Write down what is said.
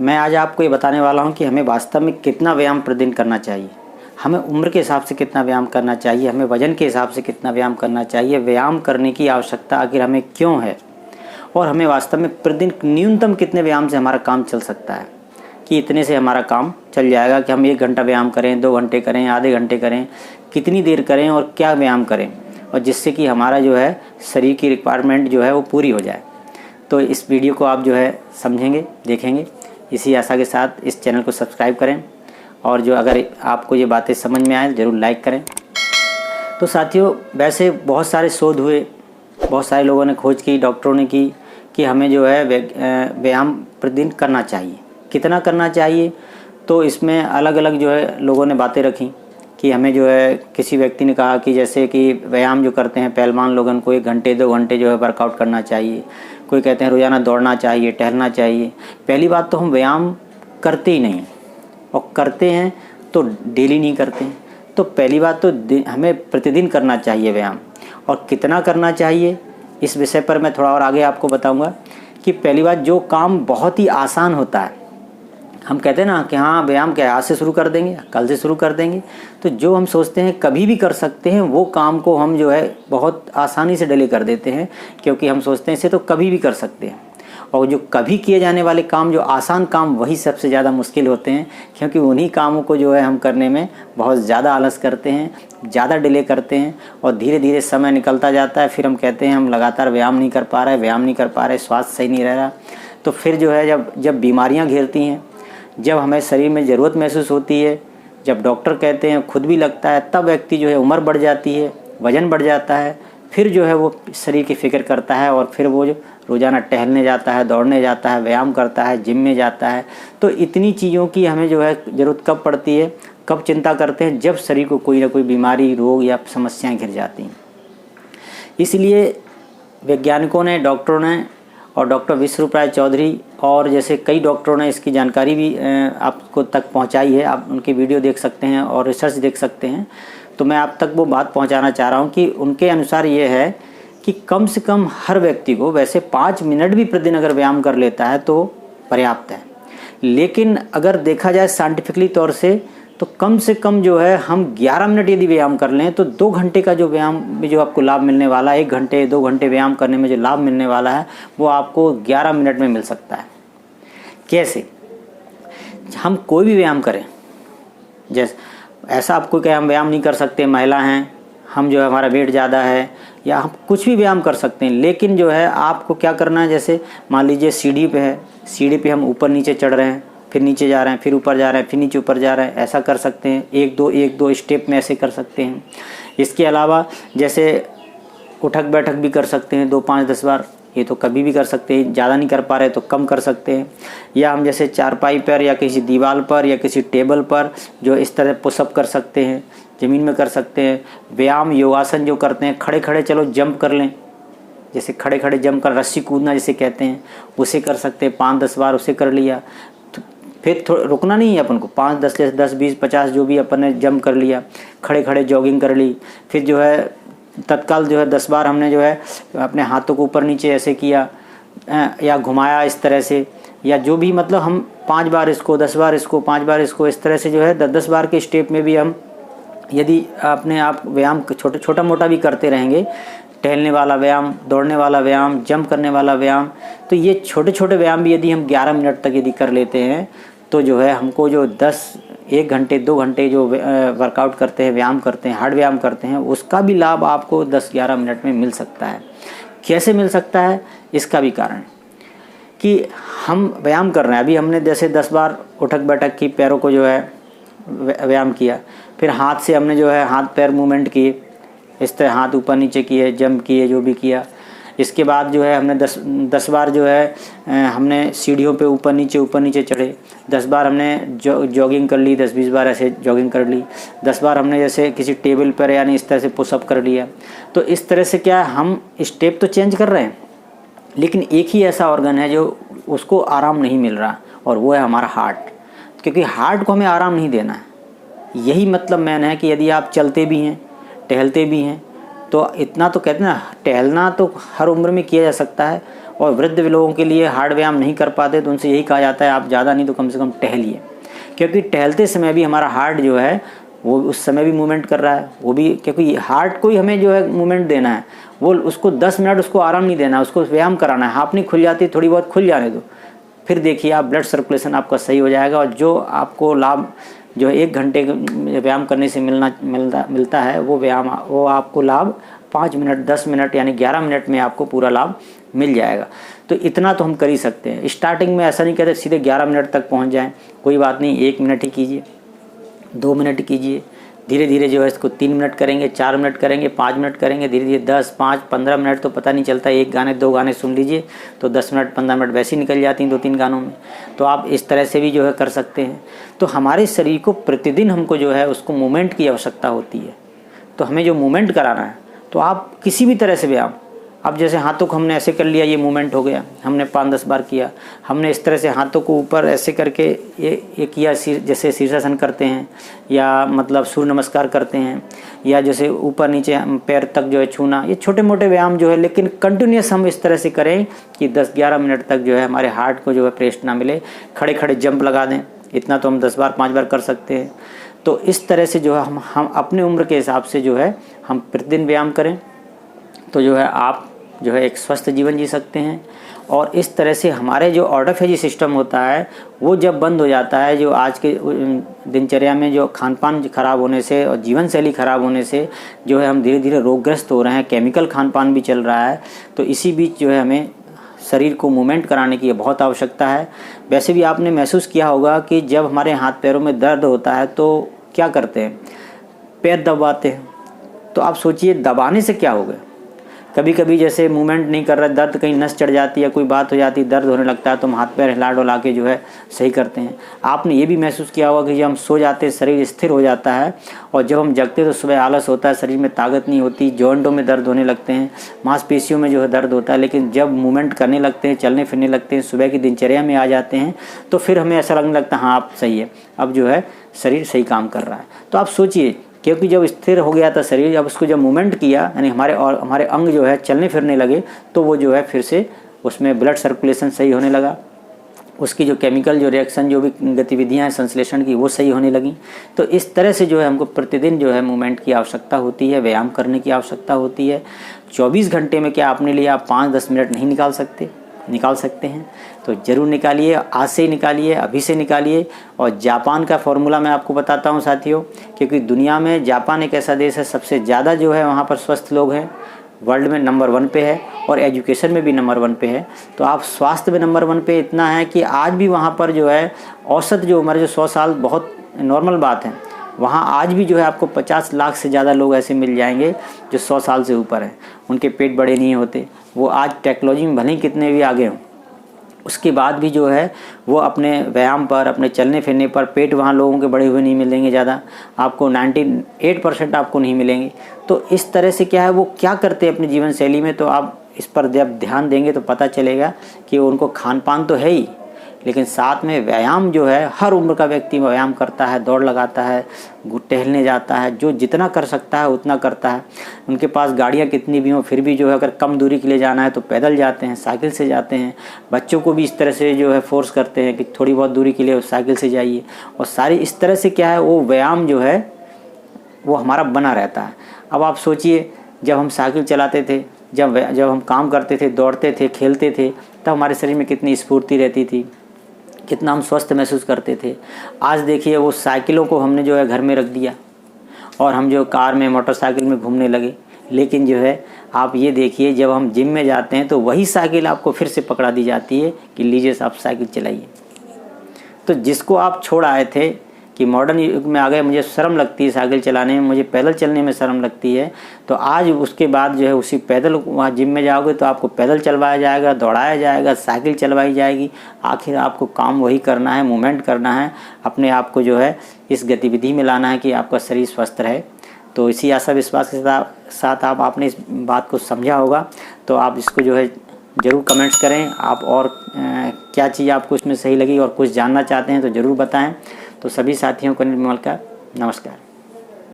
मैं आज आपको ये बताने वाला हूँ कि हमें वास्तव में कितना व्यायाम प्रतिदिन करना चाहिए, हमें उम्र के हिसाब से कितना व्यायाम करना चाहिए, हमें वजन के हिसाब से कितना व्यायाम करना चाहिए, व्यायाम करने की आवश्यकता आखिर हमें क्यों है, और हमें वास्तव में प्रतिदिन न्यूनतम कितने व्यायाम से हमारा काम चल सकता है कि इतने से हमारा काम चल जाएगा कि हम 1 घंटा व्यायाम करें, 2 घंटे करें, आधे घंटे करें, कितनी देर करें और क्या व्यायाम करें, और जिससे कि हमारा जो है शरीर की रिक्वायरमेंट जो है वो पूरी हो जाए। तो इस वीडियो को आप जो है समझेंगे, देखेंगे। इसी आशा के साथ इस चैनल को सब्सक्राइब करें, और जो अगर आपको ये बातें समझ में आए ज़रूर लाइक करें। तो साथियों, वैसे बहुत सारे शोध हुए, बहुत सारे लोगों ने खोज की, डॉक्टरों ने की कि हमें जो है व्यायाम प्रतिदिन करना चाहिए। कितना करना चाहिए, तो इसमें अलग अलग जो है लोगों ने बातें रखी कि हमें जो है, किसी व्यक्ति ने कहा कि जैसे कि व्यायाम जो करते हैं पहलवान लोगों को 1 घंटे 2 घंटे जो है वर्कआउट करना चाहिए। कोई कहते हैं रोज़ाना दौड़ना चाहिए, टहलना चाहिए। पहली बात तो हम व्यायाम करते ही नहीं, और करते हैं तो डेली नहीं करते हैं। तो पहली बात तो हमें प्रतिदिन करना चाहिए व्यायाम, और कितना करना चाहिए इस विषय पर मैं थोड़ा और आगे आपको बताऊंगा। कि पहली बात, जो काम बहुत ही आसान होता है, हम कहते हैं ना कि हाँ व्यायाम क्या आज से शुरू कर देंगे, कल से शुरू कर देंगे, तो जो हम सोचते हैं कभी भी कर सकते हैं वो काम को हम जो है बहुत आसानी से डिले कर देते हैं, क्योंकि हम सोचते हैं इसे तो कभी भी कर सकते हैं। और जो कभी किए जाने वाले काम, जो आसान काम, वही सबसे ज़्यादा मुश्किल होते हैं, क्योंकि उन्हीं कामों को जो है हम करने में बहुत ज़्यादा आलस करते हैं, ज़्यादा डिले करते हैं, और धीरे धीरे समय निकलता जाता है। फिर हम कहते हैं हम लगातार व्यायाम नहीं कर पा रहे, स्वास्थ्य सही नहीं रह रहा। तो फिर जो है जब बीमारियाँ घेरती हैं, जब हमें शरीर में ज़रूरत महसूस होती है, जब डॉक्टर कहते हैं, खुद भी लगता है, तब व्यक्ति जो है उम्र बढ़ जाती है, वज़न बढ़ जाता है, फिर जो है वो शरीर की फ़िक्र करता है, और फिर वो जो रोज़ाना टहलने जाता है, दौड़ने जाता है, व्यायाम करता है, जिम में जाता है। तो इतनी चीज़ों की हमें जो है ज़रूरत कब पड़ती है, कब चिंता करते हैं, जब शरीर को कोई ना कोई बीमारी, रोग या समस्याएँ घिर जाती हैं। इसलिए वैज्ञानिकों ने, डॉक्टरों ने, और डॉक्टर विश्वरूप राय चौधरी और जैसे कई डॉक्टरों ने इसकी जानकारी भी आपको तक पहुंचाई है। आप उनकी वीडियो देख सकते हैं और रिसर्च देख सकते हैं। तो मैं आप तक वो बात पहुंचाना चाह रहा हूं कि उनके अनुसार ये है कि कम से कम हर व्यक्ति को, वैसे 5 मिनट भी प्रतिदिन अगर व्यायाम कर लेता है तो पर्याप्त है, लेकिन अगर देखा जाए साइंटिफिकली तौर से तो कम से कम जो है हम 11 मिनट यदि व्यायाम कर लें तो 2 घंटे का जो व्यायाम में जो आपको लाभ मिलने वाला है, 1 घंटे 2 घंटे व्यायाम करने में जो लाभ मिलने वाला है, वो आपको 11 मिनट में मिल सकता है। कैसे? हम कोई भी व्यायाम करें, जैसे ऐसा आपको क्या हम व्यायाम नहीं कर सकते, महिला हैं, हम जो है हमारा वेट ज़्यादा है, या हम कुछ भी व्यायाम कर सकते हैं, लेकिन जो है आपको क्या करना है, जैसे मान लीजिए सीढ़ी पे है, सीढ़ी पे हम ऊपर नीचे चढ़ रहे हैं, फिर नीचे जा रहे हैं, फिर ऊपर जा रहे हैं, फिर नीचे ऊपर जा रहे हैं, ऐसा कर सकते हैं। 1-2 स्टेप में ऐसे कर सकते हैं। इसके अलावा जैसे उठक बैठक भी कर सकते हैं 2, 5, 10 बार, ये तो कभी भी कर सकते हैं। ज़्यादा नहीं कर पा रहे तो कम कर सकते हैं। या हम जैसे चारपाई पर या किसी दीवार पर या किसी टेबल पर जो इस तरह पुशअप कर सकते हैं, ज़मीन में कर सकते हैं। व्यायाम योगासन जो करते हैं, खड़े खड़े चलो जंप कर लें, जैसे खड़े खड़े जंप कर रस्सी कूदना जिसे कहते हैं, उसे कर सकते हैं 5-10 बार, उसे कर लिया। फिर रुकना नहीं है अपन को, 5, 10, 20, 50 जो भी अपन ने जंप कर लिया, खड़े खड़े जॉगिंग कर ली। फिर जो है तत्काल जो है 10 बार हमने जो है अपने हाथों को ऊपर नीचे ऐसे किया या घुमाया इस तरह से, या जो भी, मतलब हम 5 बार इसको, 10 बार इसको, 5 बार इसको, इस तरह से जो है 10-10 बार के स्टेप में भी हम यदि अपने आप व्यायाम छोटा मोटा भी करते रहेंगे, टहलने वाला व्यायाम, दौड़ने वाला व्यायाम, जंप करने वाला व्यायाम, तो ये छोटे छोटे व्यायाम भी यदि हम 11 मिनट तक यदि कर लेते हैं तो जो है हमको जो 1 घंटे 2 घंटे जो वर्कआउट करते हैं, व्यायाम करते हैं, हार्ड व्यायाम करते हैं, उसका भी लाभ आपको 10-11 मिनट में मिल सकता है। कैसे मिल सकता है? इसका भी कारण कि हम व्यायाम कर रहे हैं, अभी हमने जैसे 10 बार उठक बैठक की, पैरों को जो है व्यायाम किया, फिर हाथ से हमने जो है हाथ पैर मूवमेंट किए, इस तरह हाथ ऊपर नीचे किए, जंप किए, जो भी किया। इसके बाद जो है हमने 10 बार जो है हमने सीढ़ियों पे ऊपर नीचे चढ़े, 10 बार हमने जॉगिंग कर ली, 10-20 बार ऐसे जॉगिंग कर ली, 10 बार हमने जैसे किसी टेबल पर यानी इस तरह से पुशअप कर लिया। तो इस तरह से क्या, हम स्टेप तो चेंज कर रहे हैं, लेकिन एक ही ऐसा ऑर्गन है जो उसको आराम नहीं मिल रहा, और वो है हमारा हार्ट। क्योंकि हार्ट को हमें आराम नहीं देना है। यही मतलब मैन है कि यदि आप चलते भी हैं, टहलते भी हैं, तो इतना तो कहते हैं ना, टहलना तो हर उम्र में किया जा सकता है, और वृद्ध लोगों के लिए हार्ड व्यायाम नहीं कर पाते तो उनसे यही कहा जाता है आप ज़्यादा नहीं तो कम से कम टहलिए, क्योंकि टहलते समय भी हमारा हार्ट जो है वो उस समय भी मूवमेंट कर रहा है, वो भी, क्योंकि हार्ट को ही हमें जो है मूवमेंट देना है, वो उसको 10 मिनट उसको आराम नहीं देना है, उसको व्यायाम कराना है। हाँफ नहीं खुल जाती, थोड़ी बहुत खुल जाने दो, फिर देखिए आप ब्लड सर्कुलेशन आपका सही हो जाएगा। और जो आपको लाभ जो 1 घंटे व्यायाम करने से मिलता है वो आपको लाभ 5 मिनट 10 मिनट यानी 11 मिनट में आपको पूरा लाभ मिल जाएगा। तो इतना तो हम कर ही सकते हैं। स्टार्टिंग में ऐसा नहीं कहते सीधे 11 मिनट तक पहुंच जाएं, कोई बात नहीं, 1 मिनट ही कीजिए, 2 मिनट कीजिए, धीरे धीरे जो है इसको 3 मिनट करेंगे, 4 मिनट करेंगे, 5 मिनट करेंगे, धीरे धीरे 10, 5, 15 मिनट तो पता नहीं चलता। 1 गाने 2 गाने सुन लीजिए तो 10 मिनट 15 मिनट वैसे ही निकल जाती हैं 2-3 गानों में। तो आप इस तरह से भी जो है कर सकते हैं। तो हमारे शरीर को प्रतिदिन हमको जो है उसको मूवमेंट की आवश्यकता होती है। तो हमें जो मूवमेंट कराना है, तो आप किसी भी तरह से व्यायाम, अब जैसे हाथों को हमने ऐसे कर लिया, ये मूवमेंट हो गया, हमने 5-10 बार किया। हमने इस तरह से हाथों को ऊपर ऐसे करके ये किया, जैसे शीर्षासन करते हैं या मतलब सूर्य नमस्कार करते हैं, या जैसे ऊपर नीचे पैर तक जो है छूना, ये छोटे मोटे व्यायाम जो है, लेकिन कंटिन्यूस हम इस तरह से करें कि 10-11 मिनट तक जो है हमारे हार्ट को जो है रेस्ट ना मिले। खड़े खड़े जंप लगा दें, इतना तो हम 10 बार 5 बार कर सकते हैं। तो इस तरह से जो है हम अपने उम्र के हिसाब से जो है हम प्रतिदिन व्यायाम करें, तो जो है आप जो है एक स्वस्थ जीवन जी सकते हैं। और इस तरह से हमारे जो ऑटोफेजी सिस्टम होता है वो जब बंद हो जाता है, जो आज के दिनचर्या में जो खान पान खराब होने से और जीवन शैली खराब होने से जो है हम धीरे धीरे रोगग्रस्त हो रहे हैं, केमिकल खान पान भी चल रहा है। तो इसी बीच जो है हमें शरीर को मूवमेंट कराने की बहुत आवश्यकता है। वैसे भी आपने महसूस किया होगा कि जब हमारे हाथ पैरों में दर्द होता है तो क्या करते हैं, पैर दबाते हैं। तो आप सोचिए दबाने से क्या होगा। कभी कभी जैसे मूवमेंट नहीं कर रहा, दर्द कहीं नस चढ़ जाती है, कोई बात हो जाती है, दर्द होने लगता है, तो हम हाथ पैर हिला डुला के जो है सही करते हैं। आपने ये भी महसूस किया होगा कि जब हम सो जाते हैं शरीर स्थिर हो जाता है, और जब हम जगते तो सुबह आलस होता है, शरीर में ताकत नहीं होती, जॉइंटों में दर्द होने लगते हैं, मांसपेशियों में जो है दर्द होता है। लेकिन जब मूवमेंट करने लगते हैं, चलने फिरने लगते हैं, सुबह की दिनचर्या में आ जाते हैं, तो फिर हमें ऐसा लगने लगता है हाँ आप सही है, अब जो है शरीर सही काम कर रहा है। तो आप सोचिए, क्योंकि जब स्थिर हो गया था शरीर, जब उसको जब मूवमेंट किया यानी हमारे अंग जो है चलने फिरने लगे, तो वो जो है फिर से उसमें ब्लड सर्कुलेशन सही होने लगा, उसकी जो केमिकल जो रिएक्शन जो भी गतिविधियां हैं संश्लेषण की वो सही होने लगी। तो इस तरह से जो है हमको प्रतिदिन जो है मूवमेंट की आवश्यकता होती है, व्यायाम करने की आवश्यकता होती है। 24 घंटे में क्या अपने लिए आप 5-10 मिनट नहीं निकाल सकते हैं, तो ज़रूर निकालिए, आज से ही निकालिए, अभी से निकालिए। और जापान का फॉर्मूला मैं आपको बताता हूं साथियों, क्योंकि दुनिया में जापान एक ऐसा देश है सबसे ज़्यादा जो है वहां पर स्वस्थ लोग हैं, वर्ल्ड में नंबर 1 पे है, और एजुकेशन में भी नंबर 1 पे है। तो आप स्वास्थ्य में नंबर 1 पे इतना है कि आज भी वहाँ पर जो है औसत जो हमारे जो 100 साल बहुत नॉर्मल बात है, वहाँ आज भी जो है आपको 50 लाख से ज़्यादा लोग ऐसे मिल जाएंगे जो 100 साल से ऊपर हैं, उनके पेट बड़े नहीं होते, वो आज टेक्नोलॉजी में भले ही कितने भी आगे हों, उसके बाद भी जो है वो अपने व्यायाम पर, अपने चलने फिरने पर, पेट वहाँ लोगों के बड़े हुए नहीं मिलेंगे ज़्यादा, आपको 98% आपको नहीं मिलेंगे। तो इस तरह से क्या है, वो क्या करते हैं अपनी जीवन शैली में, तो आप इस पर जब ध्यान देंगे तो पता चलेगा कि उनको खान पान तो है ही, लेकिन साथ में व्यायाम जो है हर उम्र का व्यक्ति व्यायाम करता है, दौड़ लगाता है, टहलने जाता है, जो जितना कर सकता है उतना करता है। उनके पास गाड़ियाँ कितनी भी हों फिर भी जो है अगर कम दूरी के लिए जाना है तो पैदल जाते हैं, साइकिल से जाते हैं। बच्चों को भी इस तरह से जो है फोर्स करते हैं कि थोड़ी बहुत दूरी के लिए साइकिल से जाइए। और सारी इस तरह से क्या है, वो व्यायाम जो है वो हमारा बना रहता है। अब आप सोचिए, जब हम साइकिल चलाते थे, जब हम काम करते थे, दौड़ते थे, खेलते थे, तब हमारे शरीर में कितनी स्फूर्ति रहती थी, कितना हम स्वस्थ महसूस करते थे। आज देखिए वो साइकिलों को हमने जो है घर में रख दिया और हम जो कार में मोटरसाइकिल में घूमने लगे। लेकिन जो है आप ये देखिए, जब हम जिम में जाते हैं तो वही साइकिल आपको फिर से पकड़ा दी जाती है कि लीजिए आप साइकिल चलाइए। तो जिसको आप छोड़ आए थे कि मॉडर्न युग में आ गए, मुझे शर्म लगती है साइकिल चलाने में, मुझे पैदल चलने में शर्म लगती है, तो आज उसके बाद जो है उसी पैदल वहाँ जिम में जाओगे तो आपको पैदल चलवाया जाएगा, दौड़ाया जाएगा, साइकिल चलवाई जाएगी। आखिर आपको काम वही करना है, मूवमेंट करना है, अपने आप को जो है इस गतिविधि में लाना है कि आपका शरीर स्वस्थ रहे। तो इसी आशा विश्वास के साथ आपने इस बात को समझा होगा। तो आप इसको जो है ज़रूर कमेंट्स करें, आप और क्या चीज़ आपको इसमें सही लगी और कुछ जानना चाहते हैं तो ज़रूर बताएं। तो सभी साथियों को निर्मल का नमस्कार।